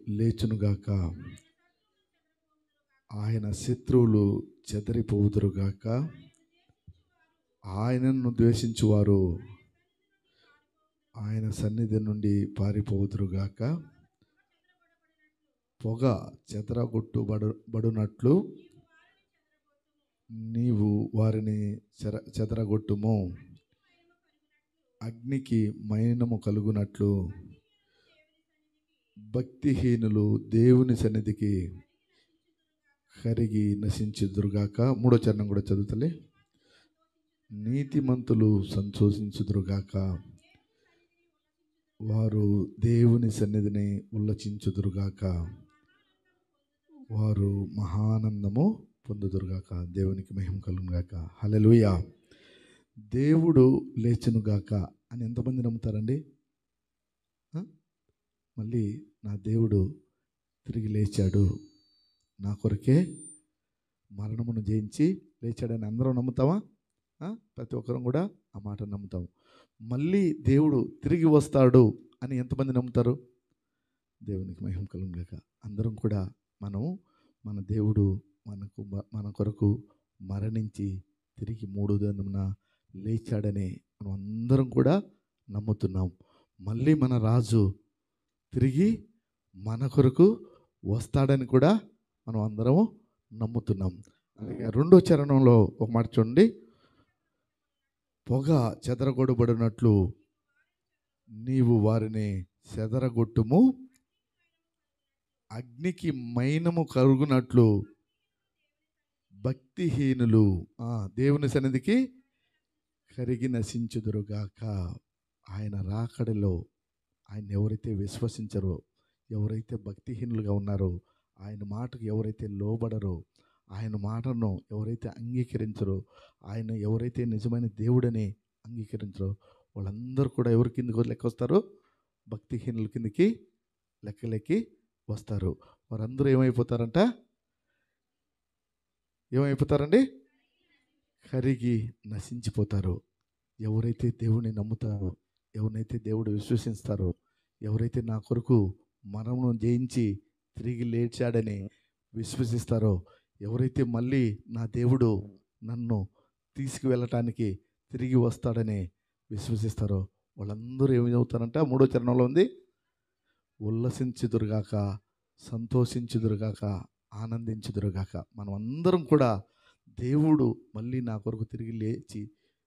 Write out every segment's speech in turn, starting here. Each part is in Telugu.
లేచునుగాక, ఆయన శత్రువులు చెదరిపోవుదురుగాక, ఆయనను ద్వేషించువారు ఆయన సన్నిధి నుండి పారిపోవుదురుగాక. పొగ చెదరగొట్టుబడునట్లు నీవు వారిని చెదరగొట్టుము. అగ్నికి మైనము కలుగునట్లు భక్తిహీనులు దేవుని సన్నిధికి కరిగి నశించుదురుగాక. మూడో చరణం కూడా చదువుతలే. నీతిమంతులు సంతోషించుదురుగాక, వారు దేవుని సన్నిధిని ఉల్లసించుదురుగాక, వారు మహానందము పొందుదురుగాక. దేవునికి మహిమ కలుగునుగాక. హల్లెలూయా. దేవుడు లేచునుగాక అని ఎంతమంది నమ్ముతారండి? మళ్ళీ నా దేవుడు తిరిగి లేచాడు, నా కొరకే మరణమును జయించి లేచాడని అందరం నమ్ముతామా? ప్రతి ఒక్కరం కూడా ఆ మాట నమ్ముతాము. మళ్ళీ దేవుడు తిరిగి వస్తాడు అని ఎంతమంది నమ్ముతారు? దేవునికి మహిమ కలుగునుగాక. అందరం కూడా మన దేవుడు మన కొరకు మరణించి తిరిగి మూడో దినమున లేచాడని మనం అందరం కూడా నమ్ముతున్నాం. మళ్ళీ మన రాజు తిరిగి మన కొరకు వస్తాడని కూడా మనం అందరము నమ్ముతున్నాం. అలాగే రెండో చరణంలో ఒక మాట చూడండి. పొగ చెదరగొట్టబడినట్లు నీవు వారిని చెదరగొట్టుము, అగ్నికి మైనము కలుగునట్లు భక్తిహీనులు దేవుని సన్నిధికి కరిగి నశించుదురుగాక. ఆయన రాకడలో ఆయన ఎవరైతే విశ్వసించరో, ఎవరైతే భక్తిహీనులుగా ఉన్నారో, ఆయన మాటకు ఎవరైతే లోబడరో, ఆయన మాటను ఎవరైతే అంగీకరించరో, ఆయన ఎవరైతే నిజమైన దేవుడని అంగీకరించరో, వాళ్ళందరూ కూడా ఎవరి కిందకి లెక్క వస్తారు? భక్తిహీనుల కిందకి లెక్కలెక్కి వస్తారు. వారందరూ ఏమైపోతారండి? కరిగి నశించిపోతారు. ఎవరైతే దేవుని నమ్ముతారో, ఎవరైతే దేవుడు విశ్వసిస్తారో, ఎవరైతే నా కొరకు మరణం జయించి తిరిగి లేచాడని విశ్వసిస్తారో, ఎవరైతే మళ్ళీ నా దేవుడు నన్ను తీసుకువెళ్ళటానికి తిరిగి వస్తాడని విశ్వసిస్తారో, వాళ్ళందరూ ఏమవుతారంట? మూడో చరణంలో ఉంది, ఉల్లసించుదురుగాక, సంతోషించుదురుగాక, ఆనందించుదురుగాక. మనం అందరం కూడా దేవుడు మళ్ళీ నా కొరకు తిరిగి లేచి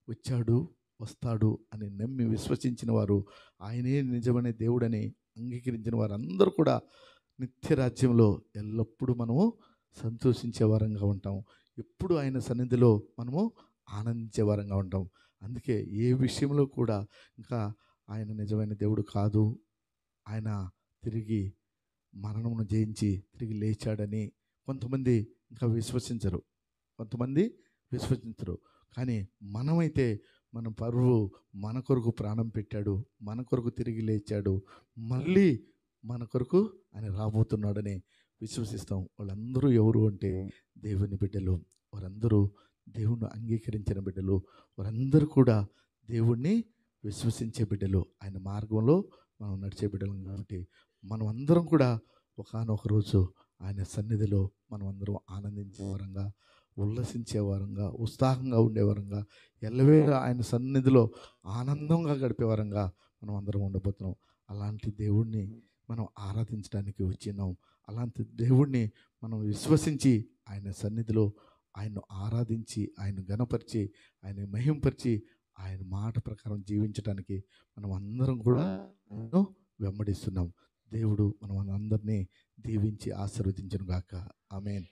వచ్చాడు, వస్తాడు అని నమ్మి విశ్వసించిన వారు, ఆయనే నిజమైన దేవుడని అంగీకరించిన వారు అందరూ కూడా నిత్య రాజ్యంలో ఎల్లప్పుడూ మనము సంతోషించే వారంగా ఉంటాం. ఎప్పుడు ఆయన సన్నిధిలో మనము ఆనందించే వారంగా ఉంటాం. అందుకే ఏ విషయంలో కూడా ఇంకా ఆయన నిజమైన దేవుడు కాదు, ఆయన తిరిగి మరణమును జయించి తిరిగి లేచాడని కొంతమంది ఇంకా విశ్వసించరు. కానీ మనమైతే మన ప్రభువు మన కొరకు ప్రాణం పెట్టాడు, మన కొరకు తిరిగి లేచాడు, మళ్ళీ మన కొరకు ఆయన రాబోతున్నాడని విశ్వసిస్తాం. వాళ్ళందరూ ఎవరు అంటే దేవుని బిడ్డలు. వారందరూ దేవుణ్ణి అంగీకరించిన బిడ్డలు. వారందరూ కూడా దేవుణ్ణి విశ్వసించే బిడ్డలు. ఆయన మార్గంలో మనం నడిచే బిడ్డలు. కాబట్టి మనం అందరం కూడా ఒకానొక రోజు ఆయన సన్నిధిలో మనం అందరం ఆనందించే వారంగా, ఉల్లసించే వారంగా, ఉత్సాహంగా ఉండేవారంగా, ఎల్లవేళ ఆయన సన్నిధిలో ఆనందంగా గడిపేవారంగా మనం అందరం ఉండబోతున్నాం. అలాంటి దేవుణ్ణి మనం ఆరాధించడానికి వచ్చినాం. అలాంటి దేవుణ్ణి మనం విశ్వసించి ఆయన సన్నిధిలో ఆయన్ను ఆరాధించి, ఆయన ఘనపరిచి, ఆయన మహింపరిచి, ఆయన మాట ప్రకారం జీవించడానికి మనం అందరం కూడా వెంబడిస్తున్నాం. దేవుడు మనం అందరినీ దీవించి ఆశీర్వదించును గాక. ఆమేన్.